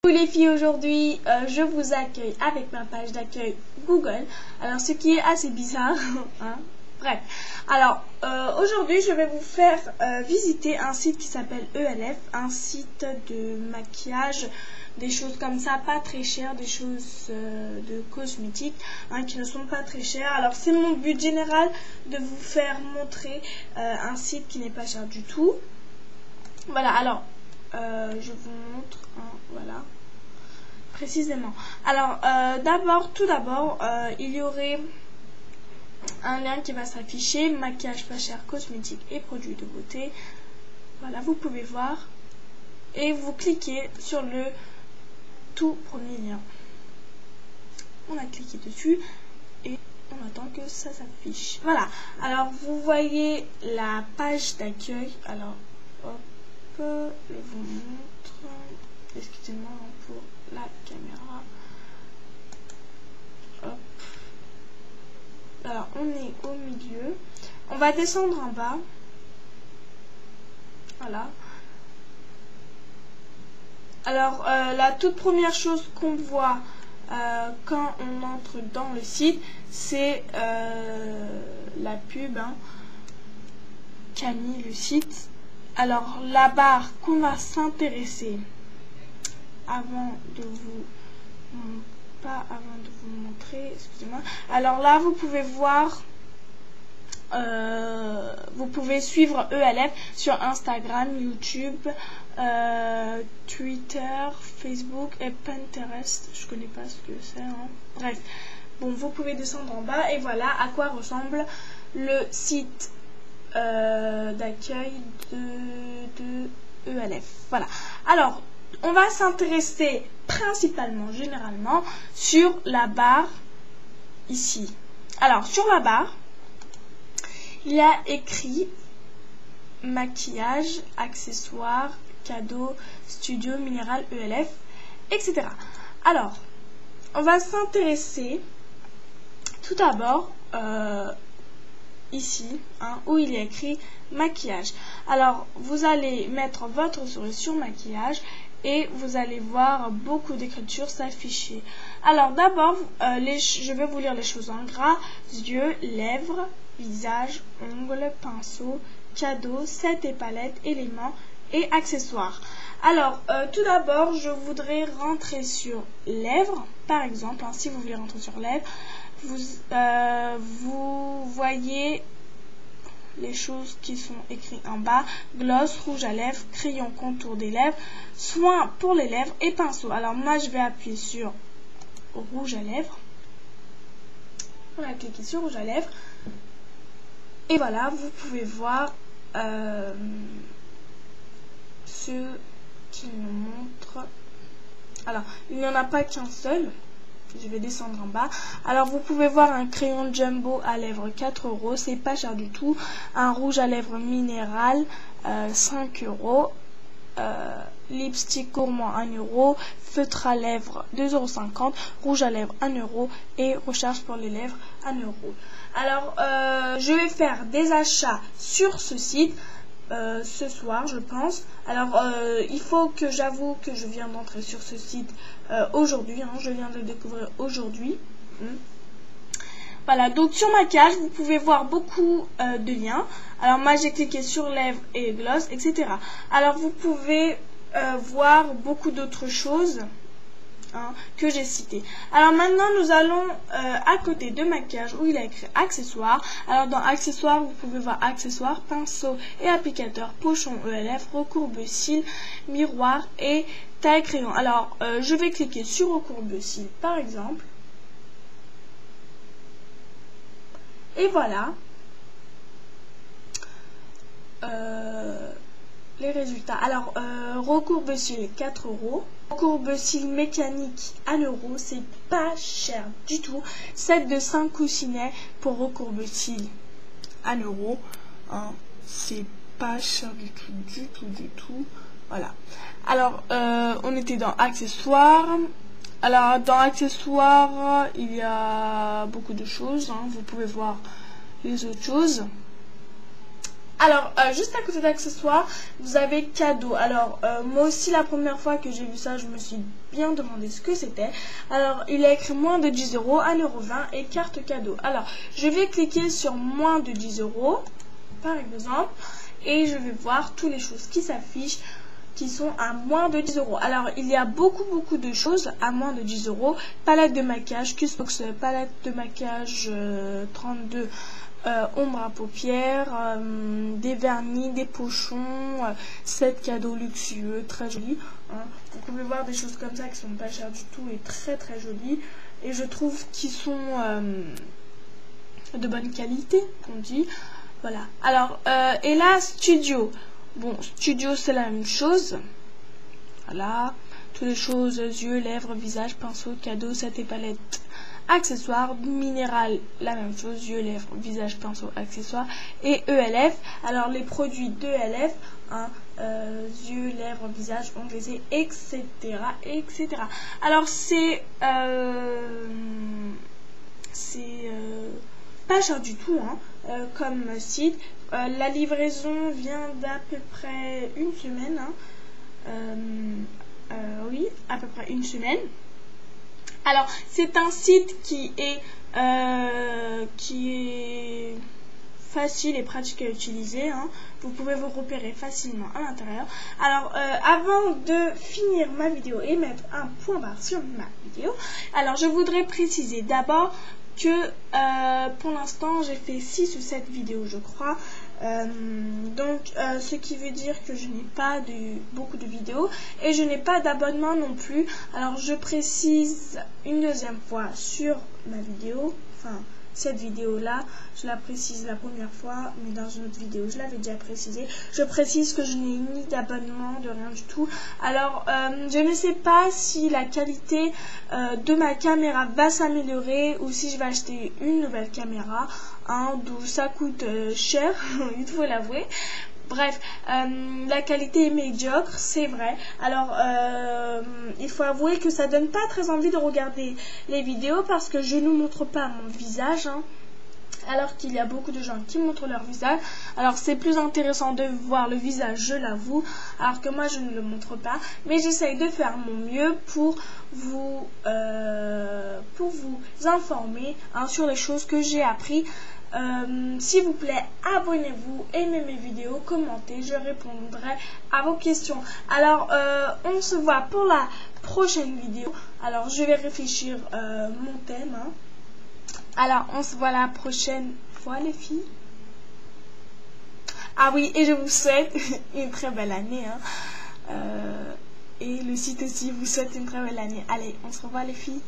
Coucou les filles, aujourd'hui je vous accueille avec ma page d'accueil Google. Alors ce qui est assez bizarre, hein. Bref. Alors aujourd'hui je vais vous faire visiter un site qui s'appelle ELF, un site de maquillage, des choses comme ça, pas très chères, des choses de cosmétiques qui ne sont pas très chères. Alors c'est mon but général de vous faire montrer un site qui n'est pas cher du tout. Voilà, alors je vous montre, voilà, précisément. Alors tout d'abord, il y aurait un lien qui va s'afficher, maquillage pas cher, cosmétiques et produits de beauté. Voilà, vous pouvez voir et vous cliquez sur le tout premier lien. On a cliqué dessus et on attend que ça s'affiche. Voilà, alors vous voyez la page d'accueil. Alors hop, je vous montre, excusez-moi pour la caméra. Hop. Alors on est au milieu, on va descendre en bas. Voilà. Alors la toute première chose qu'on voit quand on entre dans le site, c'est la pub qu'a mis le site. Alors la barre qu'on va s'intéresser avant de vous montrer, excusez-moi. Alors là vous pouvez voir, vous pouvez suivre ELF sur Instagram, YouTube, Twitter, Facebook et Pinterest. Je connais pas ce que c'est, Bref, bon, vous pouvez descendre en bas et voilà à quoi ressemble le site d'accueil de ELF. Voilà. Alors, on va s'intéresser principalement, généralement, sur la barre ici. Alors, sur la barre, il y a écrit maquillage, accessoires, cadeaux, studio, minéral, ELF, etc. Alors, on va s'intéresser tout d'abord ici, où il est écrit maquillage. Alors, vous allez mettre votre souris sur maquillage et vous allez voir beaucoup d'écritures s'afficher. Alors, d'abord, je vais vous lire les choses en gras: yeux, lèvres, visage, ongles, pinceau, cadeaux, set et palette, éléments et accessoires. Alors, tout d'abord, je voudrais rentrer sur lèvres, par exemple. Si vous voulez rentrer sur lèvres, vous voyez les choses qui sont écrites en bas: gloss, rouge à lèvres, crayon contour des lèvres, soin pour les lèvres et pinceau. Alors moi je vais appuyer sur rouge à lèvres. On a cliqué sur rouge à lèvres et voilà, vous pouvez voir ce qu'il nous montre. Alors il n'y en a pas qu'un seul. Je vais descendre en bas. Alors vous pouvez voir un crayon jumbo à lèvres 4 €, c'est pas cher du tout. Un rouge à lèvres minéral 5 €. Lipstick gourmand 1 €. Feutre à lèvres 2,50 €. Rouge à lèvres 1 € et recharge pour les lèvres 1 €. Alors je vais faire des achats sur ce site ce soir, je pense. Alors il faut que j'avoue que je viens d'entrer sur ce site aujourd'hui, je viens de le découvrir aujourd'hui. Voilà, donc sur maquillage vous pouvez voir beaucoup de liens. Alors moi j'ai cliqué sur lèvres et gloss, etc. Alors vous pouvez voir beaucoup d'autres choses que j'ai cité. Alors maintenant nous allons à côté de maquillage où il a écrit accessoires. Alors dans accessoires vous pouvez voir accessoires, pinceau et applicateur, pochon ELF, recourbe-cils, miroir et taille crayon. Alors je vais cliquer sur recourbe-cils par exemple. Et voilà les résultats. Alors recourbe-cils 4 €. Recourbe-cils mécanique 1 €, c'est pas cher du tout. Set de 5 coussinets pour recourbe-cils 1 €. C'est pas cher du tout. Voilà. Alors on était dans accessoires. Alors dans accessoires il y a beaucoup de choses. Vous pouvez voir les autres choses. Alors, juste à côté d'accessoires, vous avez cadeaux. Alors, moi aussi, la première fois que j'ai vu ça, je me suis bien demandé ce que c'était. Alors, il a écrit moins de 10 euros, 1,20 € et carte cadeau. Alors, je vais cliquer sur moins de 10 euros, par exemple, et je vais voir toutes les choses qui s'affichent qui sont à moins de 10 euros. Alors, il y a beaucoup de choses à moins de 10 euros. Palette de maquillage, Cusebox palette de maquillage 32 ombre à paupières, des vernis, des pochons, 7 cadeaux luxueux, très jolis. Hein. Vous pouvez voir des choses comme ça qui sont pas chères du tout et très jolies. Et je trouve qu'ils sont de bonne qualité, on dit. Voilà. Alors, et là, Studio. Bon, Studio, c'est la même chose. Voilà. Toutes les choses, yeux, lèvres, visage, pinceau, cadeau, set et palette. Accessoires, minéral, la même chose, yeux, lèvres, visage, pinceau, accessoires, et ELF. Alors les produits d'ELF, hein, yeux, lèvres, visage, ongles, etc. Alors c'est pas cher du tout, hein, comme site. La livraison vient d'à peu près une semaine, hein. Oui, à peu près une semaine. Alors, c'est un site qui est facile et pratique à utiliser. Hein. Vous pouvez vous repérer facilement à l'intérieur. Alors, avant de finir ma vidéo et mettre un point barre sur ma vidéo, alors je voudrais préciser d'abord que pour l'instant j'ai fait 6 ou 7 vidéos je crois, ce qui veut dire que je n'ai pas beaucoup de vidéos et je n'ai pas d'abonnement non plus. Alors je précise une deuxième fois sur ma vidéo, enfin cette vidéo là je la précise la première fois, mais dans une autre vidéo je l'avais déjà précisé. Je précise que je n'ai ni d'abonnement, de rien du tout. Alors je ne sais pas si la qualité de ma caméra va s'améliorer ou si je vais acheter une nouvelle caméra, hein, d'où ça coûte cher, il faut l'avouer. Bref, la qualité est médiocre, c'est vrai. Alors, il faut avouer que ça donne pas très envie de regarder les vidéos parce que je ne montre pas mon visage, hein, alors qu'il y a beaucoup de gens qui montrent leur visage. Alors, c'est plus intéressant de voir le visage, je l'avoue, alors que moi, je ne le montre pas. Mais j'essaye de faire mon mieux pour vous informer, hein, sur les choses que j'ai appris. S'il vous plaît, abonnez-vous, aimez mes vidéos, commentez, je répondrai à vos questions. Alors, on se voit pour la prochaine vidéo. Alors, je vais réfléchir mon thème. Hein. Alors, on se voit la prochaine fois, les filles. Ah oui, et je vous souhaite une très belle année. Hein. Et le site aussi vous souhaite une très belle année. Allez, on se revoit, les filles.